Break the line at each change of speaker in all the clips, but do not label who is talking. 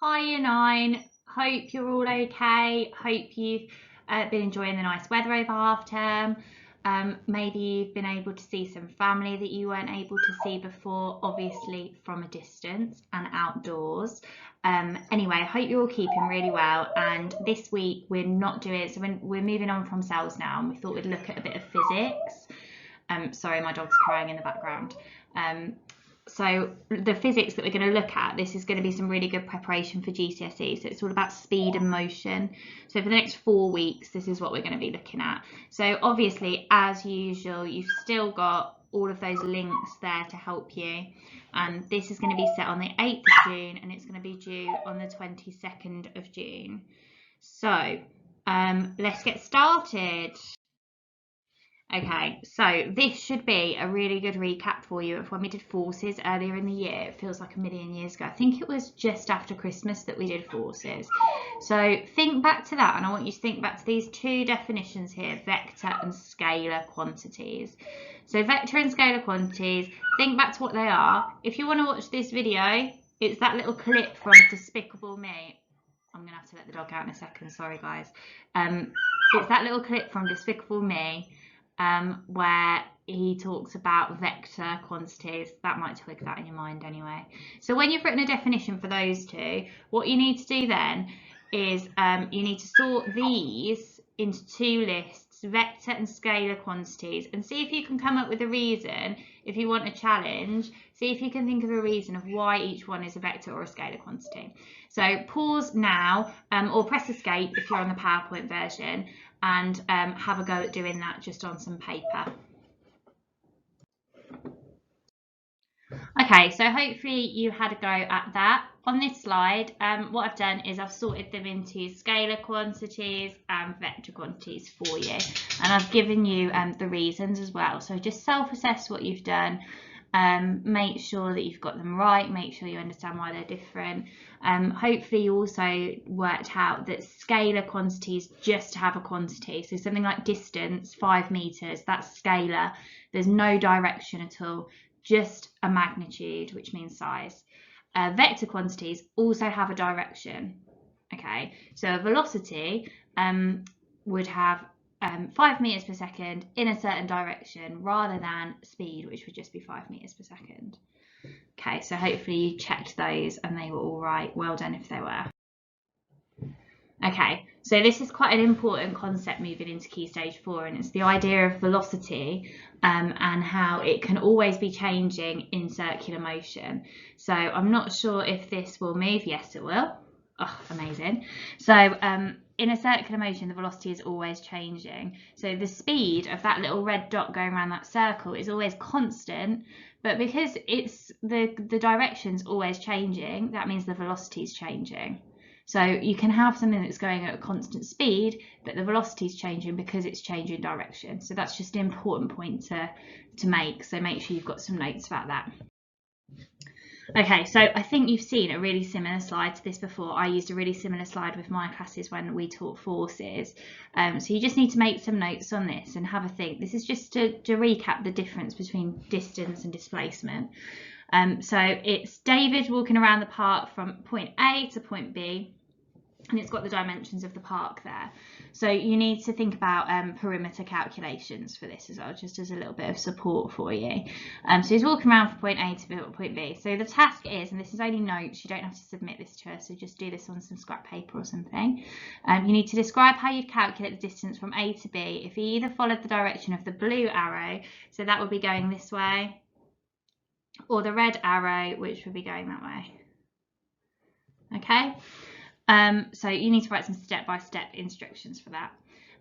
Hi, Year 9. Hope you're all okay. Hope you've been enjoying the nice weather over half term. Maybe you've been able to see some family that you weren't able to see before, obviously from a distance and outdoors. Anyway, I hope you're all keeping really well. And this week we're not doing, so we're moving on from cells now, and we thought we'd look at a bit of physics. Sorry, my dog's crying in the background. So the physics that we're going to look at, this is going to be some really good preparation for GCSE. So it's all about speed and motion. So for the next 4 weeks, this is what we're going to be looking at. So obviously, as usual, you've still got all of those links there to help you. And this is going to be set on the 8th of June and it's going to be due on the 22nd of June. So let's get started. Okay, so this should be a really good recap for you of when we did forces earlier in the year. It feels like a million years ago. I think it was just after Christmas that we did forces. So think back to that, and I want you to think back to these two definitions here, vector and scalar quantities. So vector and scalar quantities, think back to what they are. If you want to watch this video, it's that little clip from Despicable Me. I'm going to have to let the dog out in a second, sorry guys. It's that little clip from Despicable Me where he talks about vector quantities. That might twig that in your mind anyway. So when you've written a definition for those two, what you need to do then is you need to sort these into two lists, vector and scalar quantities, and see if you can come up with a reason. If you want a challenge, see if you can think of a reason of why each one is a vector or a scalar quantity. So pause now or press escape if you're on the PowerPoint version, and have a go at doing that just on some paper. Okay, so hopefully you had a go at that. On this slide, what I've done is I've sorted them into scalar quantities and vector quantities for you. And I've given you the reasons as well. So just self-assess what you've done. Make sure that you've got them right, make sure you understand why they're different. Hopefully you also worked out that scalar quantities just have a quantity. So something like distance, 5 meters, that's scalar. There's no direction at all, just a magnitude, which means size. Vector quantities also have a direction. Okay, so a velocity would have 5 meters per second in a certain direction rather than speed, which would just be 5 meters per second. Okay, so hopefully you checked those and they were all right. Well done if they were. Okay, so this is quite an important concept moving into Key Stage 4, and it's the idea of velocity and how it can always be changing in circular motion. So I'm not sure if this will move. Yes, it will. Oh, amazing. So in a circular motion, the velocity is always changing. So the speed of that little red dot going around that circle is always constant, but because it's the direction's always changing, that means the velocity is changing. So you can have something that's going at a constant speed, but the velocity is changing because it's changing direction. So that's just an important point to make. So make sure you've got some notes about that. Okay, so I think you've seen a really similar slide to this before. I used a really similar slide with my classes when we taught forces. So you just need to make some notes on this and have a think. This is just to recap the difference between distance and displacement. So it's David walking around the park from point A to point B, and it's got the dimensions of the park there. So you need to think about perimeter calculations for this as well, just as a little bit of support for you. So he's walking around from point A to point B. So the task is, and this is only notes, you don't have to submit this to us, so just do this on some scrap paper or something. You need to describe how you'd calculate the distance from A to B if you either followed the direction of the blue arrow, so that would be going this way, or the red arrow, which would be going that way. Okay? So you need to write some step-by-step instructions for that.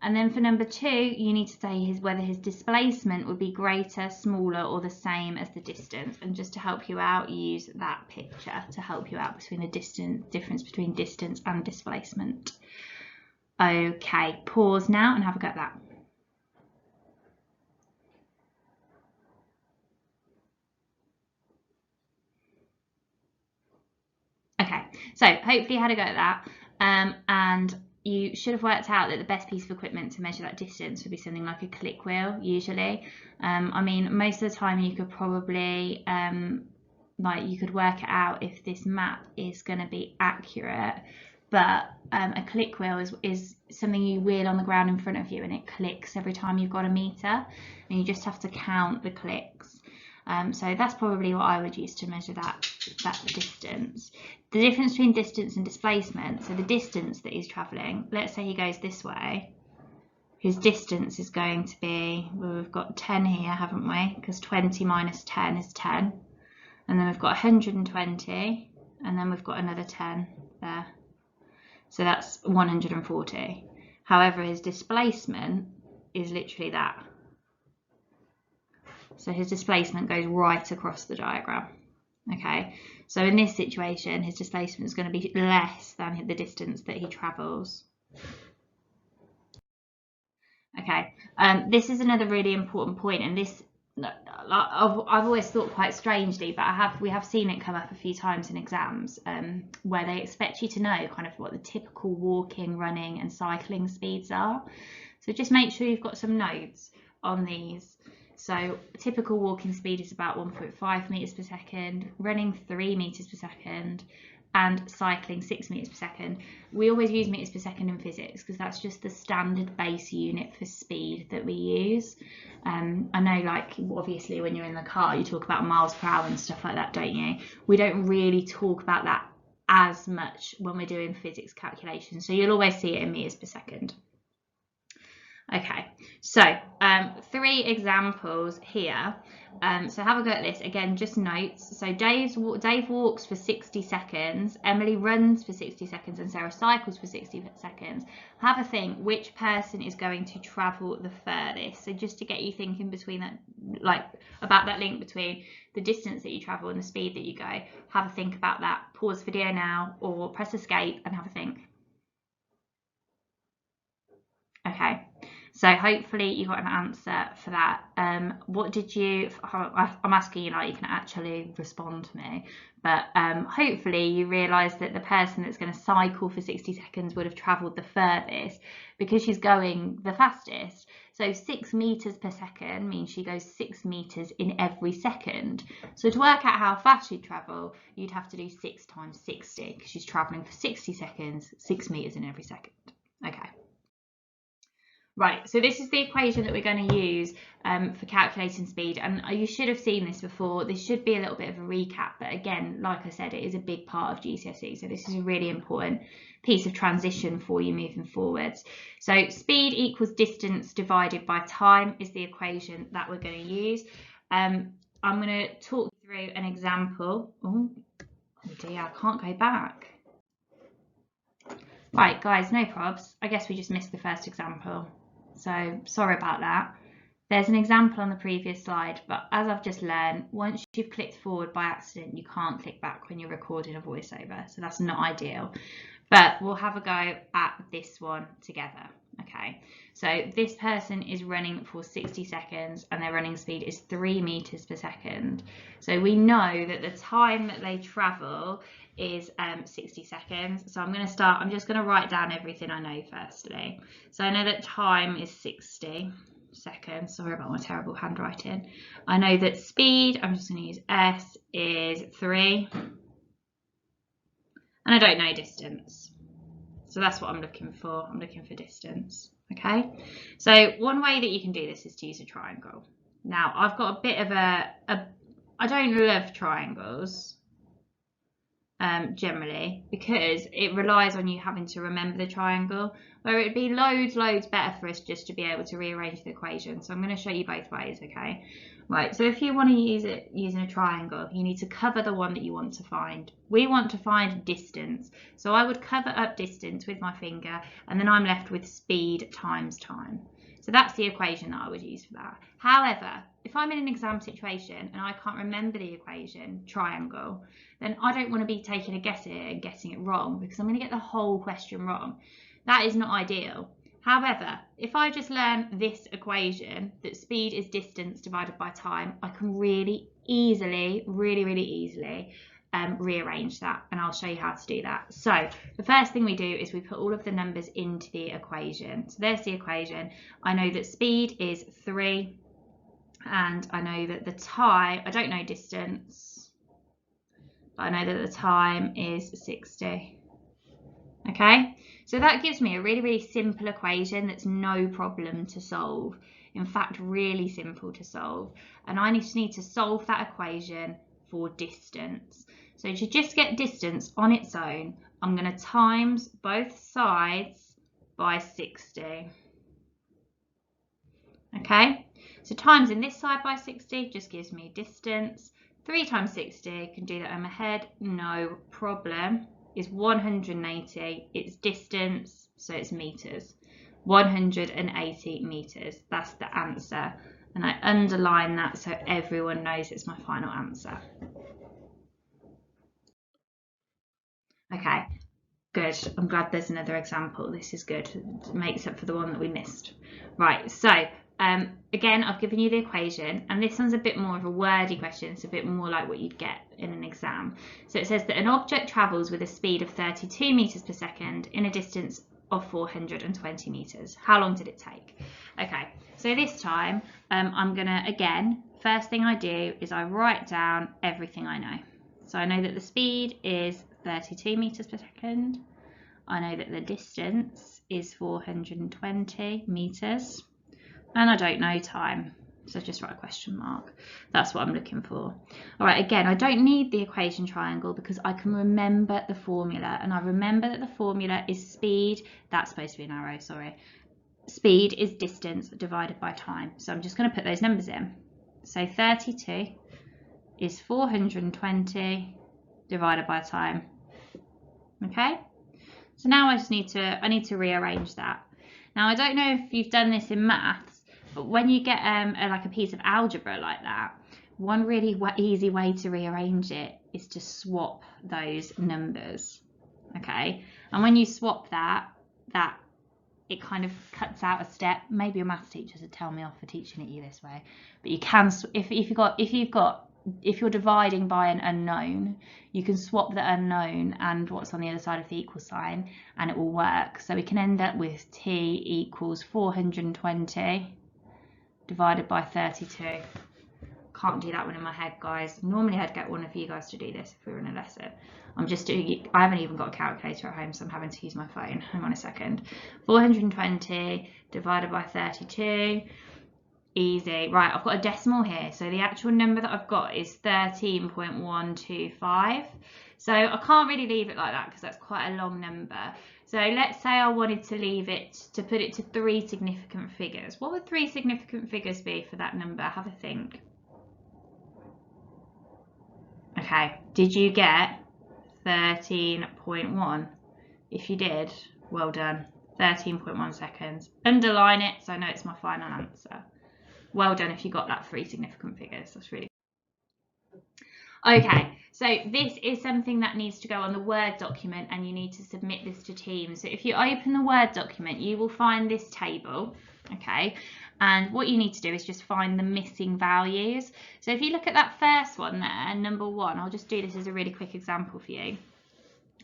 And then for number 2, you need to say whether his displacement would be greater, smaller, or the same as the distance. And just to help you out, use that picture to help you out between the difference between distance and displacement. Okay, pause now and have a go at that. Okay, so hopefully you had a go at that, and you should have worked out that the best piece of equipment to measure that distance would be something like a click wheel, usually. I mean, most of the time you could probably like you could work it out if this map is going to be accurate, but a click wheel is something you wheel on the ground in front of you and it clicks every time you've got a meter, and you just have to count the clicks. So that's probably what I would use to measure that distance. The difference between distance and displacement, so the distance that he's travelling, let's say he goes this way, his distance is going to be, well, we've got 10 here, haven't we? Because 20 minus 10 is 10. And then we've got 120, and then we've got another 10 there. So that's 140. However, his displacement is literally that. So his displacement goes right across the diagram. Okay, so in this situation, his displacement is going to be less than the distance that he travels. Okay, this is another really important point, and this I've always thought quite strangely, but we have seen it come up a few times in exams, where they expect you to know kind of what the typical walking, running and cycling speeds are. So just make sure you've got some notes on these. So typical walking speed is about 1.5 meters per second, running 3 meters per second, and cycling 6 meters per second. We always use meters per second in physics because that's just the standard base unit for speed that we use. I know, like, obviously when you're in the car you talk about miles per hour and stuff like that, don't you? We don't really talk about that as much when we're doing physics calculations, so you'll always see it in meters per second. Okay, so 3 examples here. So have a go at this. Again, just notes. So Dave walks for 60 seconds, Emily runs for 60 seconds, and Sarah cycles for 60 seconds. Have a think which person is going to travel the furthest. So just to get you thinking between that, like about that link between the distance that you travel and the speed that you go. Have a think about that. Pause video now or press escape and have a think. Okay. So hopefully you got an answer for that. What did you, I'm asking you now, you can actually respond to me, but hopefully you realise that the person that's going to cycle for 60 seconds would have travelled the furthest because she's going the fastest. So 6 meters per second means she goes 6 meters in every second. So to work out how fast she'd travel, you'd have to do 6 times 60 because she's travelling for 60 seconds, 6 meters in every second. Okay. Right, so this is the equation that we're going to use for calculating speed, and you should have seen this before. This should be a little bit of a recap, but again, like I said, it is a big part of GCSE, so this is a really important piece of transition for you moving forwards. So speed equals distance divided by time is the equation that we're going to use. I'm going to talk through an example. Oh dear, I can't go back. Right, guys, no probs. I guess we just missed the first example. So sorry about that. There's an example on the previous slide, but as I've just learned, once you've clicked forward by accident, you can't click back when you're recording a voiceover. So that's not ideal, but we'll have a go at this one together. Okay, so this person is running for 60 seconds and their running speed is 3 meters per second. So we know that the time that they travel is 60 seconds. So I'm just going to write down everything I know firstly. So I know that time is 60 seconds. Sorry about my terrible handwriting. I know that speed, I'm just going to use S, is 3. And I don't know distance. So that's what I'm looking for. I'm looking for distance. Okay. So one way that you can do this is to use a triangle. Now I've got a bit of I don't love triangles. Generally, because it relies on you having to remember the triangle, where it'd be loads better for us just to be able to rearrange the equation. So I'm going to show you both ways. Okay, right, so if you want to use it using a triangle, you need to cover the one that you want to find. We want to find distance, so I would cover up distance with my finger, and then I'm left with speed times time. So that's the equation that I would use for that. However, if I'm in an exam situation and I can't remember the equation, triangle, then I don't want to be taking a guess at it and getting it wrong because I'm going to get the whole question wrong. That is not ideal. However, if I just learn this equation, that speed is distance divided by time, I can really easily, really easily rearrange that, and I'll show you how to do that. So the first thing we do is we put all of the numbers into the equation. So there's the equation. I know that speed is 3, and I know that the time, I don't know distance. but I know that the time is 60. Okay, so that gives me a really, really simple equation that's no problem to solve. In fact, really simple to solve. And I just need to solve that equation for distance. So to just get distance on its own, I'm going to times both sides by 60. Okay, so times in this side by 60 just gives me distance. 3 times 60, can do that in my head, no problem, is 180. It's distance, so it's meters. 180 meters, that's the answer. And I underline that so everyone knows it's my final answer. Okay, good. I'm glad there's another example. This is good. It makes up for the one that we missed. Right, so again, I've given you the equation, and this one's a bit more of a wordy question. It's a bit more like what you'd get in an exam. So it says that an object travels with a speed of 32 meters per second in a distance of 420 meters. How long did it take? Okay, so this time I'm gonna, again, first thing I do is I write down everything I know. So I know that the speed is 32 meters per second. I know that the distance is 420 meters, and I don't know time, so just write a question mark. That's what I'm looking for. All right, again, I don't need the equation triangle because I can remember the formula, and I remember that the formula is speed, that's supposed to be an arrow, sorry. Speed is distance divided by time, so I'm just going to put those numbers in. So 32 is 420 divided by time. Okay, so now I need to rearrange that. Now I don't know if you've done this in maths, but when you get like a piece of algebra like that, one really easy way to rearrange it is to swap those numbers. Okay, and when you swap that it kind of cuts out a step. Maybe your maths teachers would tell me off for teaching it you this way, but you can, if you're dividing by an unknown, you can swap the unknown and what's on the other side of the equal sign, and it will work. So we can end up with t equals 420 divided by 32. Can't do that one in my head, guys. Normally I'd get one of you guys to do this if we were in a lesson. I'm just doing it. I haven't even got a calculator at home, so I'm having to use my phone. Hang on a second. 420 divided by 32. Easy. Right, I've got a decimal here. So the actual number that I've got is 13.125. So I can't really leave it like that because that's quite a long number. So let's say I wanted to leave it, to put it to 3 significant figures. What would 3 significant figures be for that number? Have a think. Okay, did you get 13.1? If you did, well done. 13.1 seconds. Underline it so I know it's my final answer. Well done if you got that 3 significant figures. That's really good. Okay, so this is something that needs to go on the Word document, and you need to submit this to Teams. So if you open the Word document, you will find this table, okay? And what you need to do is just find the missing values. So if you look at that first one there, number 1, I'll just do this as a really quick example for you.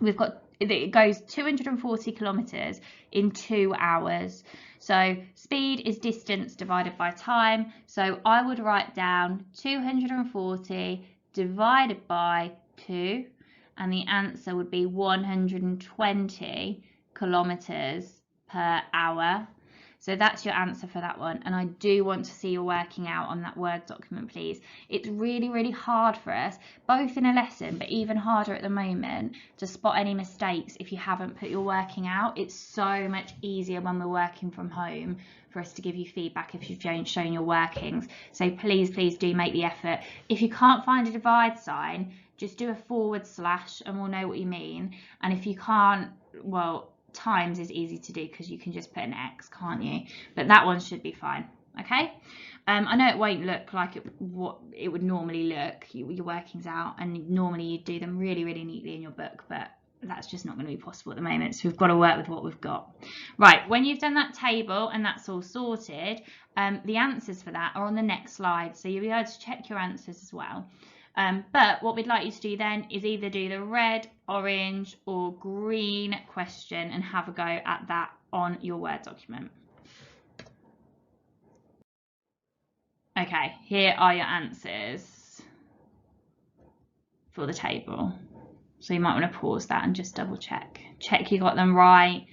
We've got, it goes 240 kilometers in 2 hours. So speed is distance divided by time. So I would write down 240 divided by 2, and the answer would be 120 kilometers per hour. So that's your answer for that one. And I do want to see you working out on that Word document, please. It's really, really hard for us, both in a lesson, but even harder at the moment, to spot any mistakes if you haven't put your working out. It's so much easier when we're working from home for us to give you feedback if you've shown your workings. So please, please do make the effort. If you can't find a divide sign, just do a / and we'll know what you mean. And if you can't, well, times is easy to do because you can just put an X, can't you? But that one should be fine. Okay, I know it won't look like what it would normally look, your workings out, and normally you do them really, really neatly in your book, but that's just not going to be possible at the moment, so we've got to work with what we've got. Right, when you've done that table and that's all sorted, the answers for that are on the next slide, so you'll be able to check your answers as well. But what we'd like you to do then is either do the red, orange or green question and have a go at that on your Word document. Okay, here are your answers. for the table. So you might want to pause that and just double check. Check you got them right.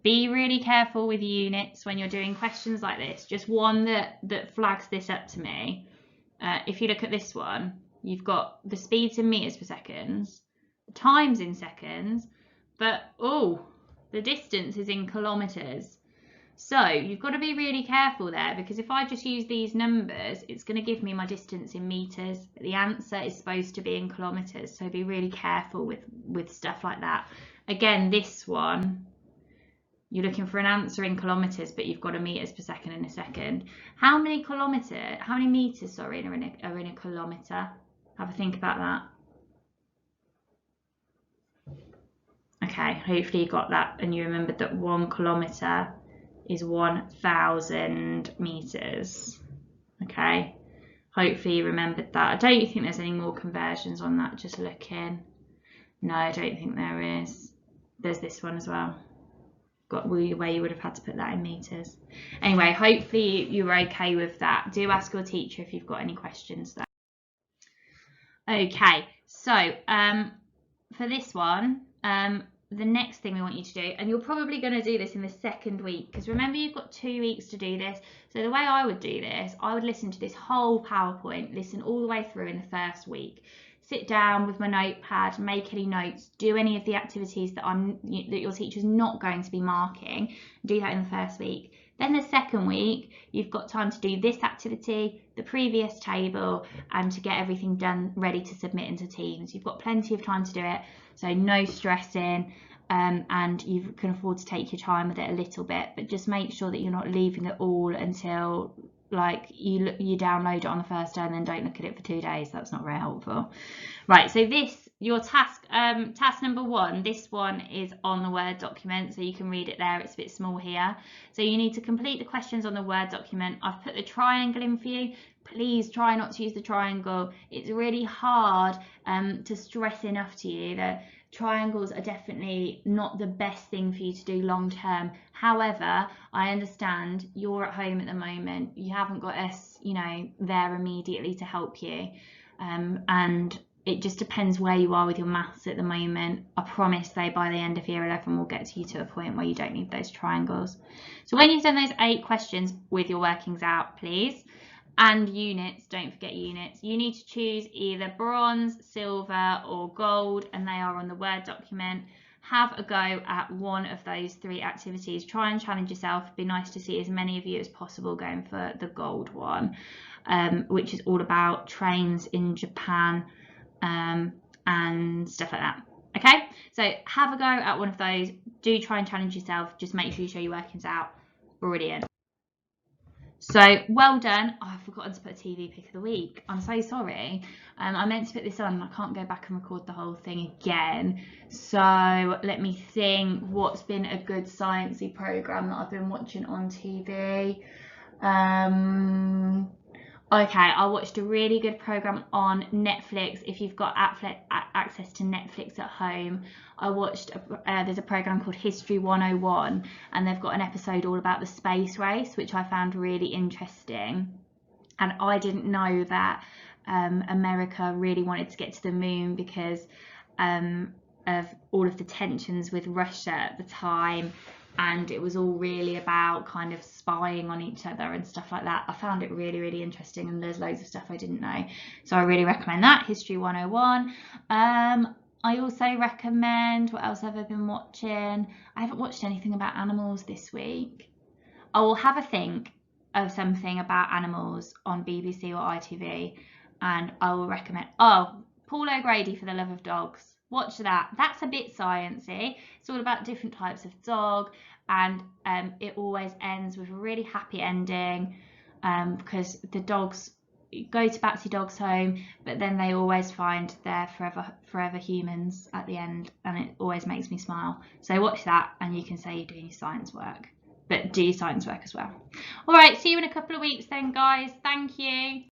Be really careful with units when you're doing questions like this. Just one that flags this up to me. If you look at this one, you've got the speeds in meters per second, the times in seconds, but the distance is in kilometers. So you've got to be really careful there, because if I just use these numbers, it's going to give me my distance in meters. The answer is supposed to be in kilometers, so be really careful with stuff like that. Again, this one, you're looking for an answer in kilometers, but you've got a meters per second in a second. How many meters, are in a kilometer? Have a think about that. Okay, hopefully you got that and you remembered that 1 kilometer is 1,000 meters. Okay, hopefully you remembered that. I don't think there's any more conversions on that, just looking. No, I don't think there is. There's this one as well, where you would have had to put that in meters. Anyway, hopefully you're okay with that. Do ask your teacher if you've got any questions there. Okay, so for this one, the next thing we want you to do, and you're probably going to do this in the second week, because remember you've got 2 weeks to do this. So the way I would do this, I would listen to this whole PowerPoint, listen all the way through in the first week, sit down with my notepad, make any notes, do any of the activities that your teacher's not going to be marking, do that in the first week. Then the second week, you've got time to do this activity, the previous table, and to get everything done, ready to submit into Teams. You've got plenty of time to do it, so no stressing, and you can afford to take your time with it a little bit, but just make sure that you're not leaving it all until like you download it on the first day and then don't look at it for 2 days. That's not very helpful. Right, so your task number 1, this one is on the Word document, so you can read it there. It's a bit small here. So you need to complete the questions on the Word document. I've put the triangle in for you. Please try not to use the triangle. It's really hard to stress enough to you that triangles are definitely not the best thing for you to do long term. However, I understand you're at home at the moment. You haven't got us, there immediately to help you. And it just depends where you are with your maths at the moment. I promise though, by the end of year 11, we'll get you to a point where you don't need those triangles. So when you've done those 8 questions with your workings out, please, and units, don't forget units, you need to choose either bronze, silver or gold, and they are on the Word document. Have a go at one of those 3 activities. Try and challenge yourself. It'd be nice to see as many of you as possible going for the gold one, which is all about trains in Japan and stuff like that. Okay, so have a go at one of those. Do try and challenge yourself. Just make sure you show your workings out. Brilliant. So well done. Oh, I've forgotten to put a TV pick of the week. I'm so sorry. I meant to put this on and I can't go back and record the whole thing again. So let me think what's been a good sciencey program that I've been watching on TV. Okay, I watched a really good program on Netflix. If you've got access to Netflix at home, I watched, there's a program called History 101, and they've got an episode all about the space race, which I found really interesting. And I didn't know that America really wanted to get to the moon because of all of the tensions with Russia at the time. And it was all really about kind of spying on each other and stuff like that. I found it really, really interesting, and there's loads of stuff I didn't know. So I really recommend that, History 101. I also recommend, what else have I been watching? I haven't watched anything about animals this week. I will have a think of something about animals on BBC or ITV, and I will recommend, Paul O'Grady, For the Love of Dogs. Watch that. That's a bit sciencey. It's all about different types of dog, and it always ends with a really happy ending because the dogs go to Batsy Dog's home, but then they always find their forever humans at the end, and it always makes me smile. So watch that, and you can say you're doing your science work, but do your science work as well. All right, see you in a couple of weeks then, guys. Thank you.